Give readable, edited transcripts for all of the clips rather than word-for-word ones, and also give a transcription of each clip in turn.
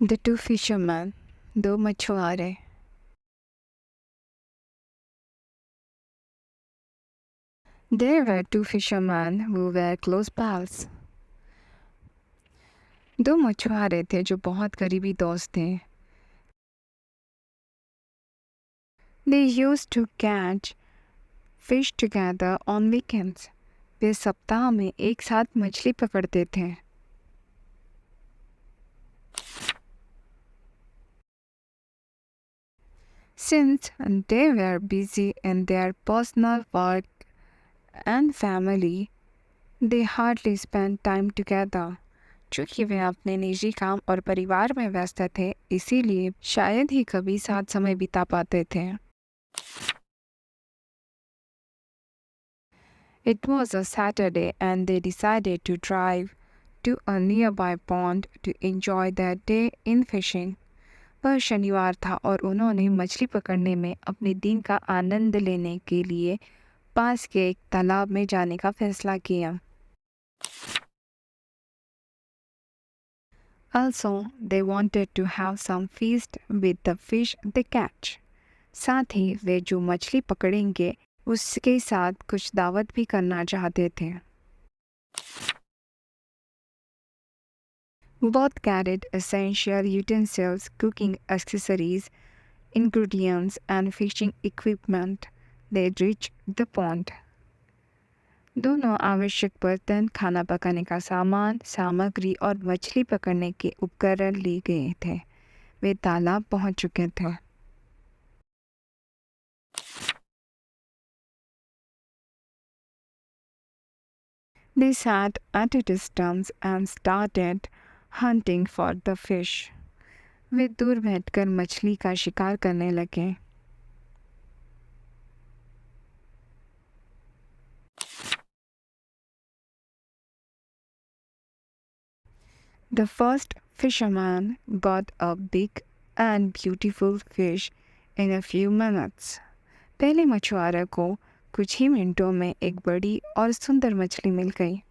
The two fishermen, दो मछुआरे. There were two fishermen who were close pals. दो मछुआरे थे जो बहुत करीबी दोस्त थे. They used to catch fish together on weekends. वे सप्ताह में एक साथ मछली पकड़ते थे. Since they were busy in their personal work and family, they hardly spent time together. चूँकि वे अपने निजी काम और परिवार में व्यस्त थे, इसीलिए शायद ही कभी साथ समय बिता पाते थे. It was a Saturday and they decided to drive to a nearby pond to enjoy their day in fishing. वह शनिवार था और उन्होंने मछली पकड़ने में अपने दिन का आनंद लेने के लिए पास के एक तालाब में जाने का फैसला किया. Also, they wanted to have some feast with the fish they catch. साथ ही वे जो मछली पकड़ेंगे उसके साथ कुछ दावत भी करना चाहते थे. Both carried essential utensils, cooking accessories, ingredients, and fishing equipment. They reached the pond. दोनों आवश्यक बर्तन, खाना पकाने का सामान, सामग्री और मछली पकड़ने के उपकरण ले गए थे. वे तालाब पहुंच चुके थे. They sat at a distance and started hunting for the fish. वे दूर बैठकर मछली का शिकार करने लगे. The first fisherman got a big and beautiful fish in a few minutes. पहले मछुआरे को कुछ ही मिनटों में एक बड़ी और सुंदर मछली मिल गई.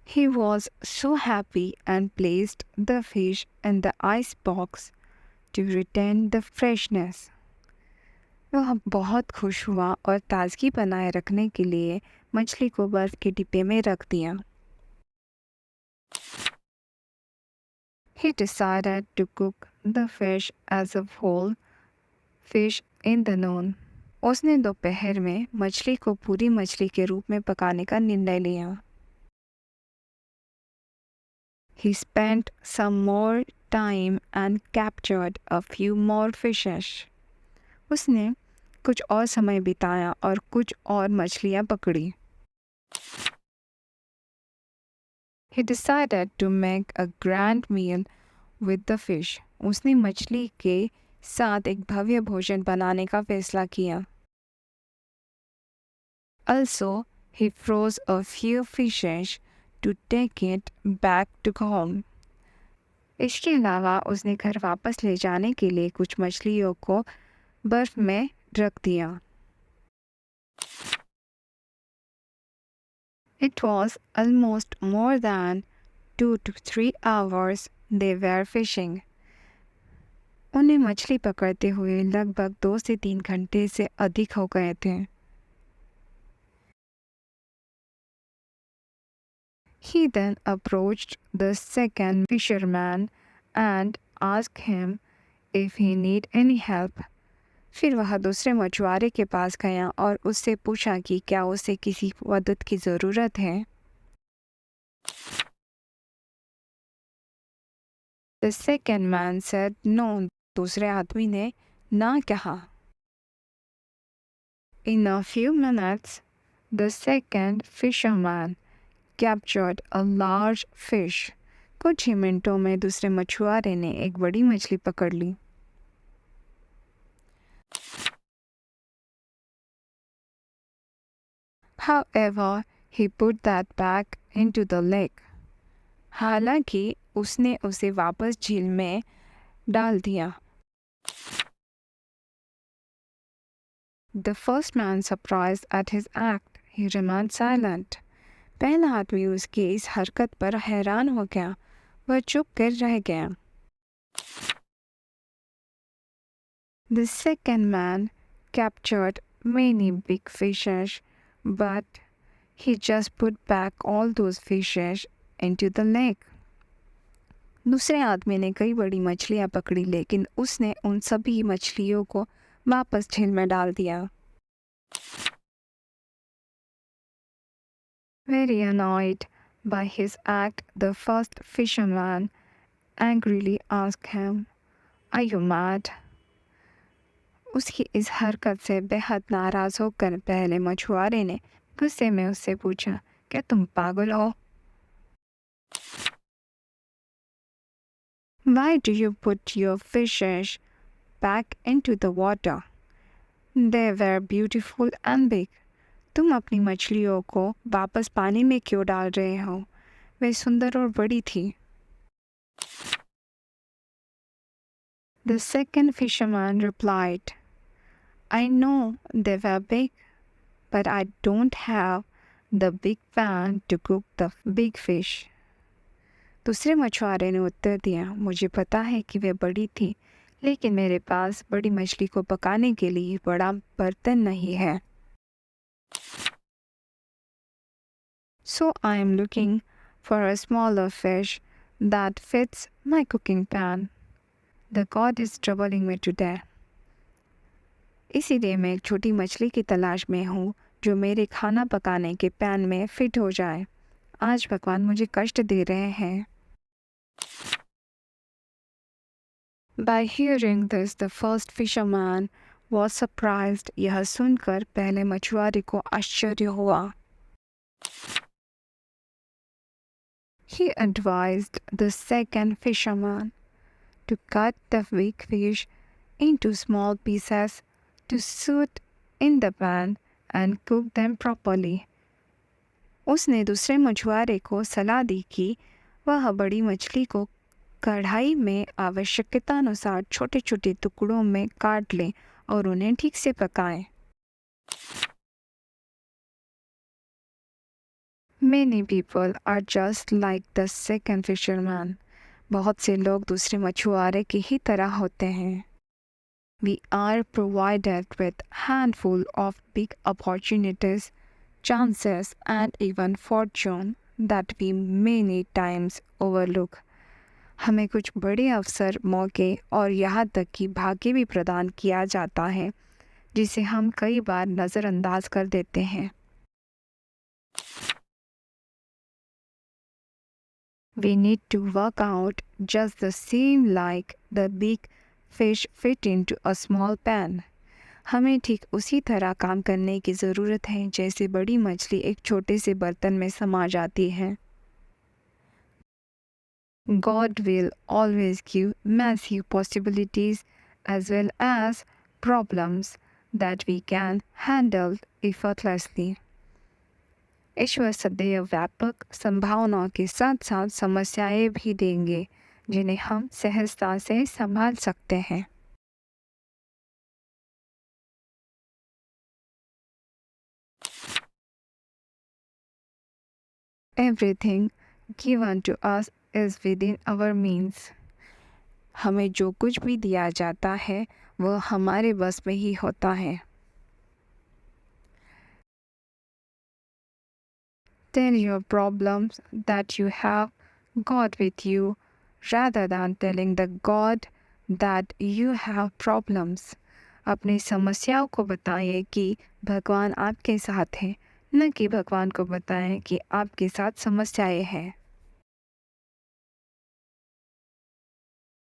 He was so happy and placed the fish in the ice box to retain the freshness. वह बहुत खुश हुआ और ताजगी बनाए रखने के लिए मछली को बर्फ के डिब्बे में रख दिया. He decided to cook the fish as a whole fish in the noon. उसने दोपहर में मछली को पूरी मछली के रूप में पकाने का निर्णय लिया. He spent some more time and captured a few more fishes. उसने कुछ और समय बिताया और कुछ और मछलियाँ पकड़ी. He decided to make a grand meal with the fish. उसने मछली के साथ एक भव्य भोजन बनाने का फैसला किया. Also, he froze a few fishes to take it back to home. इसके अलावा उसने घर वापस ले जाने के लिए कुछ मछलियों को बर्फ में रख दिया. It was almost more than 2 to 3 hours they were fishing. उन्हें मछली पकड़ते हुए लगभग 2 से 3 घंटे से अधिक हो गए थे. He then approached the second fisherman and asked him if he need any help. फिर वह दूसरे मछुआरे के पास गया और उससे पूछा कि क्या उसे किसी मदद की ज़रूरत है. The second man said no. दूसरे आदमी ने ना कहा. In a few minutes, the second fisherman captured a large fish. कुछ ही मिनटों में दूसरे मछुआरे ने एक बड़ी मछली पकड़ ली. However, he put that back into the lake. हालांकि उसने उसे वापस झील में डाल दिया. The first man surprised at his act. He remained silent. पहला आदमी उसकी इस हरकत पर हैरान हो गया। वह चुप कर रह गया। The second man captured many big fishes, but he just put back all those fishes into the lake. दूसरे आदमी ने कई बड़ी मछलियां पकड़ी, लेकिन उसने उन सभी मछलियों को वापस झील में डाल दिया। Very annoyed by his act, the first fisherman angrily asked him, "Are you mad?" उसकी इस हरकत से बेहद नाराज होकर पहले मछुआरे ने गुस्से में उससे पूछा, क्या तुम पागल हो? Why do you put your fishes back into the water? They were beautiful and big. तुम अपनी मछलियों को वापस पानी में क्यों डाल रहे हो? वे सुंदर और बड़ी थी। The second fisherman replied, I know they were big, but I don't have the big pan to cook the big fish. दूसरे मछुआरे ने उत्तर दिया, मुझे पता है कि वे बड़ी थी, लेकिन मेरे पास बड़ी मछली को पकाने के लिए बड़ा बर्तन नहीं है। So I am looking for a smaller fish that fits my cooking pan. The God is troubling me today. इसीलिए मैं एक छोटी मछली की तलाश में हूँ जो मेरे खाना पकाने के पैन में फिट हो जाए। आज भगवान मुझे कष्ट दे रहे हैं। By hearing this, the first fisherman was surprised. यह सुनकर पहले मछुआरे को आश्चर्य हुआ। He advised the second fisherman to cut the big fish into small pieces to suit in the pan and cook them properly. उसने दूसरे मछुआरे को सलाह दी कि वह बड़ी मछली को कढ़ाई में आवश्यकतानुसार छोटे छोटे टुकड़ों में काट ले और उन्हें ठीक से पकाए। Many people are just like the second fisherman. बहुत से लोग दूसरे मछुआरे की ही तरह होते हैं। We are provided with handful of big opportunities, chances, and even fortune that we many times overlook. हमें कुछ बड़े अवसर, मौके और यहाँ तक कि भाग्य भी प्रदान किया जाता है, जिसे हम कई बार नज़रअंदाज कर देते हैं। We need to work out just the same like the big fish fit into a small pan. हमें ठीक उसी तरह काम करने की ज़रूरत है जैसे बड़ी मछली एक छोटे से बर्तन में समा जाती है। God will always give massive possibilities as well as problems that we can handle effortlessly. ईश्वर सदैव व्यापक संभावनाओं के साथ साथ समस्याएं भी देंगे जिन्हें हम सहजता से संभाल सकते हैं। Everything given to us is within our means. हमें जो कुछ भी दिया जाता है वह हमारे बस में ही होता है। Tell your problems that you have God with you rather than telling the God that you have problems. अपनी समस्याओं को बताएं कि भगवान आपके साथ हैं, न कि भगवान को बताएं कि आपके साथ समस्याएं हैं।